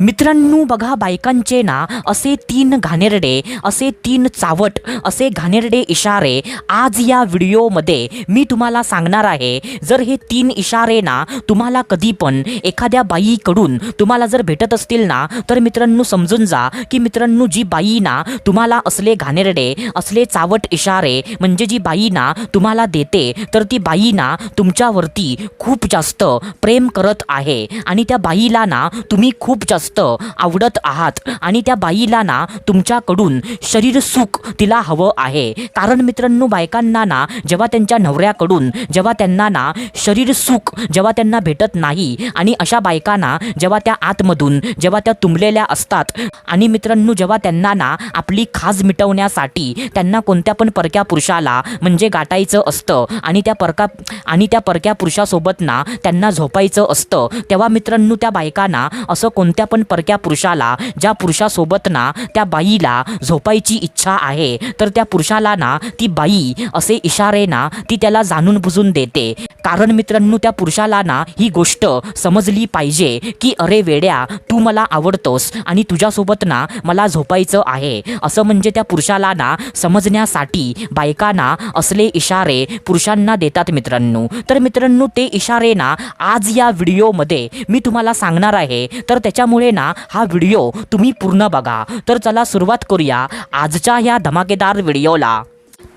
मित्रांनो बघा, बायकांचे ना असे 3 घाणेरडे, असे 3 चावट, असे घाणेरडे इशारे आज या व्हिडिओमध्ये मी तुम्हाला सांगणार आहे. जर हे 3 इशारे ना तुम्हाला कधी पण एखाद्या बाईकडून तुम्हाला जर भेटत असतील ना, तर मित्रांनो समजून जा की मित्रांनो जी बाई ना तुम्हाला असले घाणेरडे, असले चावट इशारे म्हणजे जी बाई ना तुम्हाला देते, तर ती बाई ना तुमच्यावरती खूप जास्त प्रेम करत आहे आणि त्या बाईला ना तुम्ही खूप जास्त आवडत आहात आणि त्या बाईला ना तुमच्याकडून शरीर सुख तिला हवं आहे. कारण मित्रांनो बायकांना ना जेव्हा त्यांच्या नवऱ्याकडून जेव्हा त्यांना ना शरीर सुख जेव्हा त्यांना भेटत नाही आणि अशा बायकांना जेव्हा त्या आतमधून जेव्हा त्या तुंबलेल्या असतात आणि मित्रांनो जेव्हा त्यांना ना आपली खाज मिटवण्यासाठी त्यांना कोणत्या पण परक्या पुरुषाला म्हणजे गाठायचं असतं आणि त्या परक्या पुरुषासोबत ना त्यांना झोपायचं असतं, तेव्हा मित्रांनो त्या बायकांना असं कोणत्या पण परक्या पुरुषाला ज्या पुरुषासोबत ना त्या बाईला झोपायची इच्छा आहे, तर त्या पुरुषाला ना ती बाई असे इशारे ना ती त्याला जाणून बुजून देते. कारण मित्रांनो त्या पुरुषाला ना ही गोष्ट समजली पाहिजे की अरे वेड्या, तू मला आवडतोस आणि तुझ्यासोबत ना मला झोपायचं आहे, असं म्हणजे त्या पुरुषाला ना समजण्यासाठी बायकांना असले इशारे पुरुषांना देतात मित्रांनो. तर मित्रांनो ते इशारे ना आज या व्हिडिओमध्ये मी तुम्हाला सांगणार आहे, तर त्याच्यामुळे ना हा व्हिडिओ तुम्ही पूर्ण बघा. तर चला सुरुवात करूया आजच्या ह्या धमाकेदार व्हिडिओला.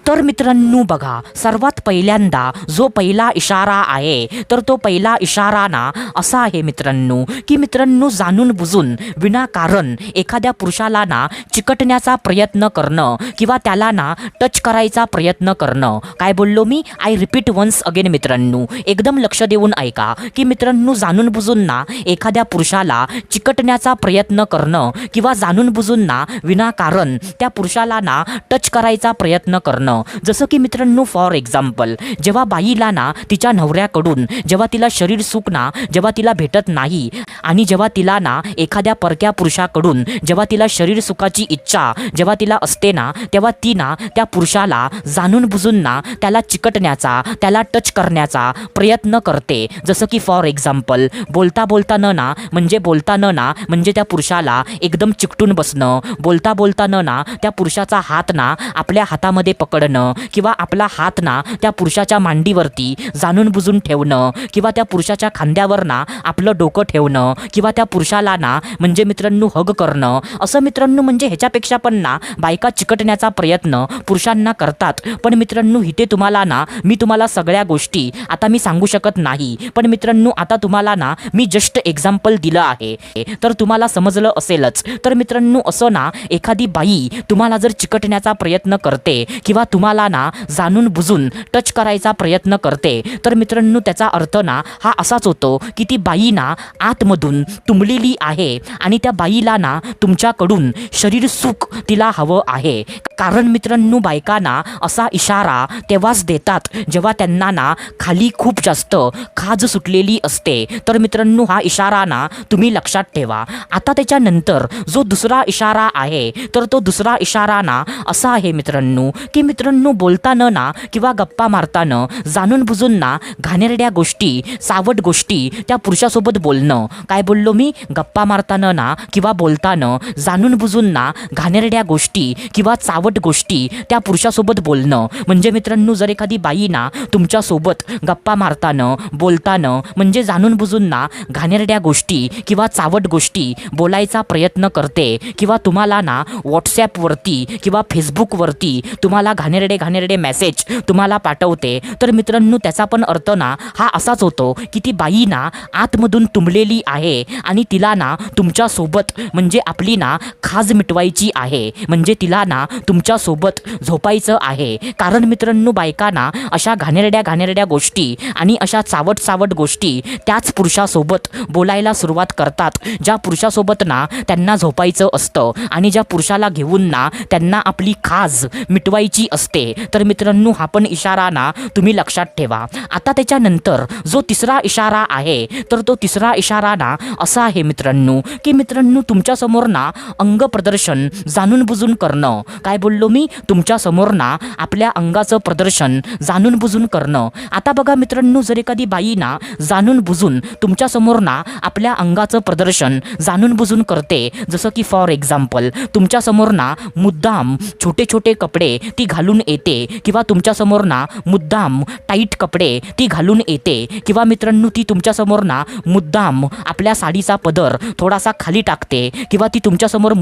तर मित्रांनो बघा, सर्वात पहिल्यांदा जो पहिला इशारा आहे, तर तो पहिला इशारा ना असा आहे मित्रांनो की मित्रांनो जाणून बुजून विनाकारण एखाद्या पुरुषाला ना चिकटण्याचा प्रयत्न करणं किंवा त्याला ना टच करायचा प्रयत्न करणं. काय बोललो मी? आय रिपीट वन्स अगेन मित्रांनो, एकदम लक्ष देऊन ऐका की मित्रांनो जाणून बुजून ना एखाद्या पुरुषाला चिकटण्याचा प्रयत्न करणं किंवा जाणून बुजून ना विनाकारण त्या पुरुषाला ना टच करायचा प्रयत्न करणं. जसं की मित्रांनो फॉर एक्झाम्पल, जेव्हा बाईला ना तिच्या नवऱ्याकडून जेव्हा तिला शरीर सुख ना जेव्हा तिला भेटत नाही आणि जेव्हा तिला ना एखाद्या परक्या पुरुषाकडून जेव्हा तिला शरीर सुखाची इच्छा जेव्हा तिला असते ना, तेव्हा ती ना त्या पुरुषाला जाणून बुजून ना त्याला चिकटण्याचा, त्याला टच करण्याचा प्रयत्न करते. जसं की फॉर एक्झाम्पल, बोलताना म्हणजे त्या पुरुषाला एकदम चिकटून बसणं, बोलताना ना त्या पुरुषाचा हात ना आपल्या हातामध्ये पकडणं किंवा आपला हात ना त्या पुरुषाच्या मांडीवरती जाणून बुजून ठेवणं किंवा त्या पुरुषाच्या खांद्यावर ना आपलं डोकं ठेवणं किंवा त्या पुरुषाला ना म्हणजे मित्रांनो हग करणं. असं मित्रांनो म्हणजे ह्याच्यापेक्षा पण ना बायका चिकटण्याचा प्रयत्न पुरुषांना करतात. पण मित्रांनो इथे तुम्हाला ना मी तुम्हाला सगळ्या गोष्टी आता मी सांगू शकत नाही, पण मित्रांनो आता तुम्हाला ना मी जस्ट एक्झाम्पल दिलं आहे, तर तुम्हाला समजलं असेलच. तर मित्रांनो असं ना एखादी बाई तुम्हाला जर चिकटण्याचा प्रयत्न करते किंवा तुम्हाला ना जाणून बुजून टच करायचा प्रयत्न करते, तर मित्रांनो त्याचा अर्थ ना हा असाच होतो की ती बाई ना आतमधून तुंबलेली आहे आणि त्या बाईला ना तुमच्याकडून शरीर सुख तिला हवं आहे. कारण मित्रांनो बायकांना असा इशारा तेव्हाच देतात जेव्हा त्यांना ना खाली खूप जास्त खाज सुटलेली असते. तर मित्रांनो हा इशारा ना तुम्ही लक्षात ठेवा. आता त्याच्यानंतर जो दुसरा इशारा आहे, तर तो दुसरा इशारा ना असा आहे मित्रांनो की मित्रांनो बोलताना ना किंवा गप्पा मारताना जाणून बुजून ना घाणेरड्या गोष्टी, सावट गोष्टी त्या पुरुषासोबत बोलणं. काय बोललो मी? गप्पा मारताना ना किंवा बोलताना जाणून बुजून ना घाणेरड्या गोष्टी किंवा चावट गोष्टी त्या पुरुषासोबत बोलणं. म्हणजे मित्रांनो जर एखादी बाई ना तुमच्यासोबत गप्पा मारताना बोलताना म्हणजे जाणून बुजून ना घाणेरड्या गोष्टी किंवा चावट गोष्टी बोलायचा प्रयत्न करते किंवा तुम्हाला ना व्हॉट्सॲपवरती किंवा फेसबुकवरती तुम्हाला घाणेरडे मेसेज तुम्हाला पाठवते, तर मित्रांनो त्याचा पण अर्थ ना हा असाच होतो की ती बाई ना आतमधून तुंबलेली आहे आणि तिला ना तुमच्यासोबत म्हणजे आपली ना खाज मिटवायची आहे, म्हणजे तिला ना तुमच्यासोबत झोपायचं आहे. कारण मित्रांनो बायकांना अशा घाणेरड्या गोष्टी आणि अशा चावट गोष्टी त्याच पुरुषासोबत बोलायला सुरुवात करतात ज्या पुरुषासोबत ना त्यांना झोपायचं असतं आणि ज्या पुरुषाला घेऊन ना त्यांना आपली खाज मिटवायची असते. तर मित्रांनो हा पण इशारा ना तुम्ही लक्षात ठेवा. आता त्याच्यानंतर जो तिसरा इशारा आहे तर तो तिसरा इशारा ना असा आहे मित्रांनो की मित्रांनो तुमच्यासमोर ना अंग प्रदर्शन जाणून बुजून करणं. काय बोललो मी? तुमच्यासमोर ना आपल्या अंगाचं प्रदर्शन जाणून बुजून करणं. आता बघा मित्रांनो जर एखादी बाई ना जाणून बुजून तुमच्यासमोर ना आपल्या अंगाचं प्रदर्शन जाणून बुजून करते, जसं की फॉर एक्झाम्पल तुमच्यासमोर ना मुद्दाम छोटे छोटे कपडे ती घालून येते किंवा तुमच्यासमोर ना मुद्दाम टाईट कपडे ती घालून येते किंवा मित्रांनो ती तुमच्यासमोर ना मुद्दाम आपल्या साडीचा पदर थोडासा खाली टाकते किंवा ती तुमच्यासमोर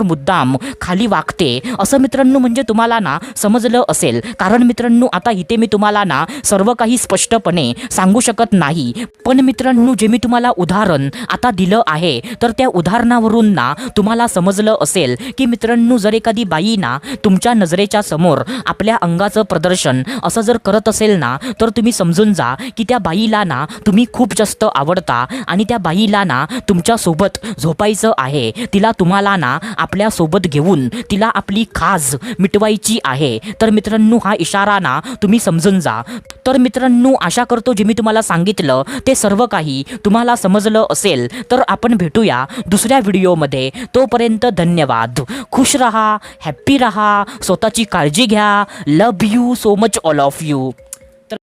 मुद्दाम खाली वागते, असं मित्रांनो म्हणजे तुम्हाला ना समजलं असेल. कारण मित्रांनो आता इथे मी तुम्हाला ना सर्व काही स्पष्टपणे सांगू शकत नाही, पण मित्रांनो जे मी तुम्हाला उदाहरण आता दिलं आहे तर त्या उदाहरणावरून ना तुम्हाला समजलं असेल की मित्रांनो जर एखादी बाई ना तुमच्या नजरेच्या समोर आपल्या अंगाचं प्रदर्शन असं जर करत असेल ना तर तुम्ही समजून जा की त्या बाईला ना तुम्ही खूप जास्त आवडता आणि त्या बाईला ना तुमच्या सोबत झोपायचं आहे. तिला तुम्हाला ना आपल्या सोबत घेऊन तिला आपली खाज मिटवायची आहे. तर मित्रांनो हा इशारा ना तुम्ही समजून जा. तर मित्रांनो आशा करतो जे मी तुम्हाला सांगितलं ते सर्व काही तुम्हाला समजलं असेल. तर आपण भेटूया दुसऱ्या व्हिडिओमध्ये. तोपर्यंत धन्यवाद. खुश रहा, हॅप्पी रहा, स्वतःची काळजी घ्या. Love you so much all of you.